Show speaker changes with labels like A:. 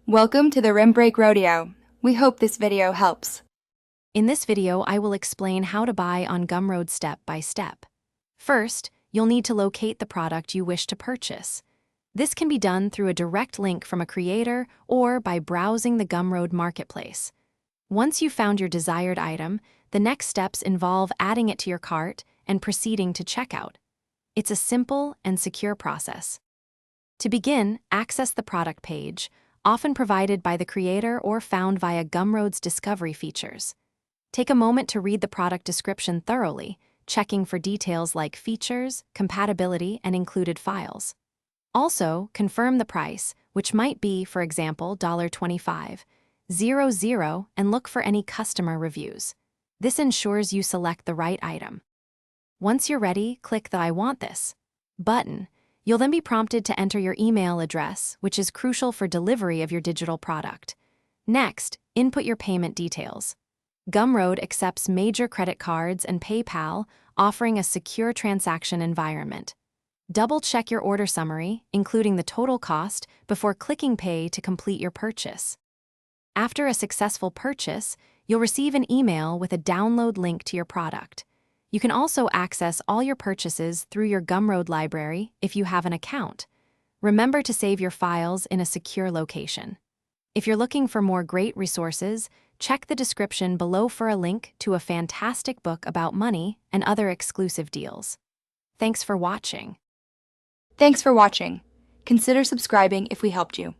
A: Welcome to the Rim Break Rodeo. We hope this video helps.
B: In this video, I will explain how to buy on Gumroad step by step. First, you'll need to locate the product you wish to purchase. This can be done through a direct link from a creator or by browsing the Gumroad marketplace. Once you've found your desired item, the next steps involve adding it to your cart and proceeding to checkout. It's a simple and secure process. To begin, access the product page, often provided by the creator or found via Gumroad's discovery features. Take a moment to read the product description thoroughly, checking for details like features, compatibility, and included files. Also, confirm the price, which might be, for example, $25.00, and look for any customer reviews. This ensures you select the right item. Once you're ready, click the I want this button. You'll then be prompted to enter your email address, which is crucial for delivery of your digital product. Next, input your payment details. Gumroad accepts major credit cards and PayPal, offering a secure transaction environment. Double-check your order summary, including the total cost, before clicking Pay to complete your purchase. After a successful purchase, you'll receive an email with a download link to your product. You can also access all your purchases through your Gumroad library if you have an account. Remember to save your files in a secure location. If you're looking for more great resources, check the description below for a link to a fantastic book about money and other exclusive deals. Thanks for watching.
A: Thanks for watching. Consider subscribing if we helped you.